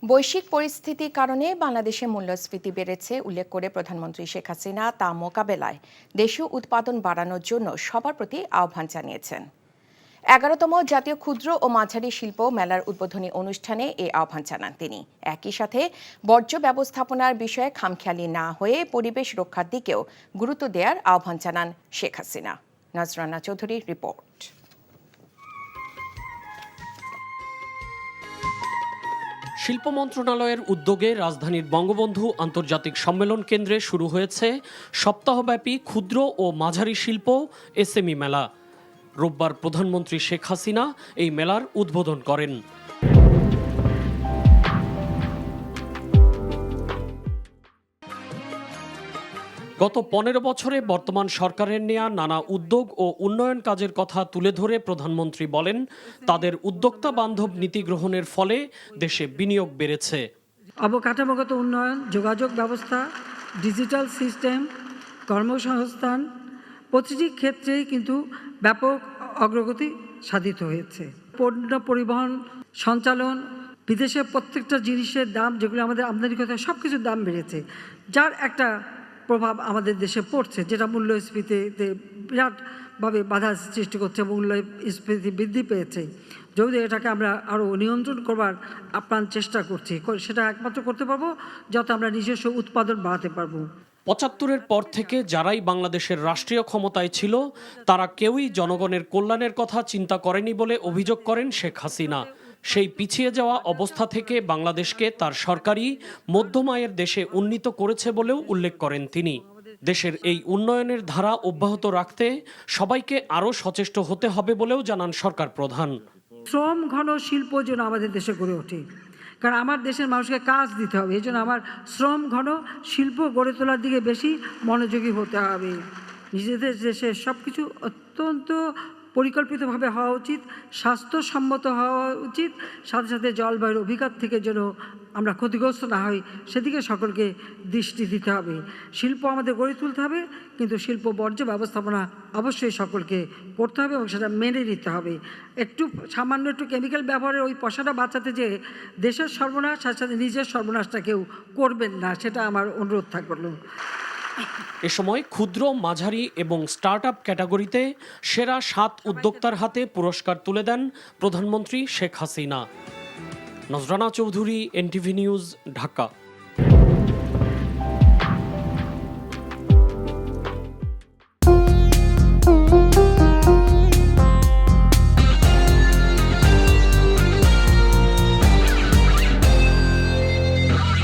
বৈশ্বিক পরিস্থিতির কারণে বাংলাদেশে মূল্যস্ফীতি বেড়েছে উল্লেখ করে প্রধানমন্ত্রী শেখ হাসিনা তা মোকাবেলায় দেশীয় উৎপাদন বাড়ানোর জন্য সবার প্রতি আহ্বান জানিয়েছেন। 11তম জাতীয় ক্ষুদ্র ও মাঝারি শিল্প মেলার উদ্বোধনী অনুষ্ঠানে এই আহ্বান জানান তিনি। একই সাথে বর্জ্য ব্যবস্থাপনার বিষয়ে খামখেয়ালি না হয়ে পরিবেশ রক্ষার দিকেও গুরুত্ব দেওয়ার আহ্বান জানান শেখ হাসিনা। নজরানা চৌধুরীর রিপোর্ট। শিল্প মন্ত্রণালয়ের উদ্যোগে রাজধানীর বঙ্গবন্ধু আন্তর্জাতিক সম্মেলন কেন্দ্রে শুরু হয়েছে সপ্তাহব্যাপী ক্ষুদ্র ও মাঝারি শিল্প এসএমই মেলা। রোববার প্রধানমন্ত্রী শেখ হাসিনা এই মেলার উদ্বোধন করেন। গত 15 বছরে বর্তমান সরকারের নেয়া নানা উদ্যোগ ও উন্নয়ন কাজের কথা তুলে ধরে প্রধানমন্ত্রী বলেন, তাদের উদ্যোক্তা বান্ধব নীতি গ্রহণের ফলে দেশে বিনিয়োগ বেড়েছে। অবকাঠামোগত উন্নয়ন, যোগাযোগ ব্যবস্থা, ডিজিটাল সিস্টেম, কর্মসংস্থান প্রতিটি ক্ষেত্রেই কিন্তু ব্যাপক অগ্রগতি সাধিত হয়েছে। পণ্য পরিবহন, সঞ্চালন, বিদেশে প্রত্যেকটা জিনিসের দাম, যেগুলো আমাদের আমদানি করতে হয়, সব কিছুর দাম বেড়েছে, যার একটা প্রভাব আমাদের দেশে পড়ছে, যেটা মূল্যস্ফীতিতে বিরাটভাবে বাধা সৃষ্টি করছে। মূল্যস্ফীতি বৃদ্ধি পেয়েছে, যদি এটাকে আমরা আরও নিয়ন্ত্রণ করবার আপ্রাণ চেষ্টা করছি। সেটা একমাত্র করতে পারবো যত আমরা নিজস্ব উৎপাদন বাড়াতে পারবো। 75-এর পর থেকে যারাই বাংলাদেশের রাষ্ট্রীয় ক্ষমতায় ছিল, তারা কেউই জনগণের কল্যাণের কথা চিন্তা করেনি বলে অভিযোগ করেন শেখ হাসিনা। সেই পিছিয়ে যাওয়া অবস্থা থেকে বাংলাদেশকে তার সরকারি মধ্যম আয়ের দেশে উন্নীত করেছে বলেও উল্লেখ করেন তিনি। দেশের এই উন্নয়নের ধারা অব্যাহত রাখতে সবাইকে আরও সচেষ্ট হতে হবে বলেও জানান সরকার প্রধান। শ্রম ঘন শিল্প যেন আমাদের দেশে গড়ে ওঠে, কারণ আমার দেশের মানুষকে কাজ দিতে হবে। এই জন্য আমার শ্রম ঘন শিল্প গড়ে তোলার দিকে বেশি মনোযোগী হতে হবে। নিজেদের দেশে সব কিছু অত্যন্ত পরিকল্পিতভাবে হওয়া উচিত, স্বাস্থ্যসম্মত হওয়া উচিত, সাথে সাথে জলবায়ুর অভিঘাত থেকে যেন আমরা ক্ষতিগ্রস্ত না হই, সেদিকে সকলকে দৃষ্টি দিতে হবে। শিল্প আমাদের গড়ে তুলতে হবে, কিন্তু শিল্প বর্জ্য ব্যবস্থাপনা অবশ্যই সকলকে করতে হবে এবং সেটা মেনে নিতে হবে। সামান্য একটু কেমিক্যাল ব্যবহারের ওই পয়সাটা বাঁচাতে যে দেশের সর্বনাশ, সাথে সাথে নিজের সর্বনাশটা কেউ করবেন না, সেটা আমার অনুরোধ থাকলো। এ সময় ক্ষুদ্র, মাঝারি এবং স্টার্টআপ ক্যাটাগরিতে সেরা 7 উদ্যোক্তার হাতে পুরস্কার তুলে দেন প্রধানমন্ত্রী শেখ হাসিনা। Nazrana Chowdhury, NTV news, Dhaka.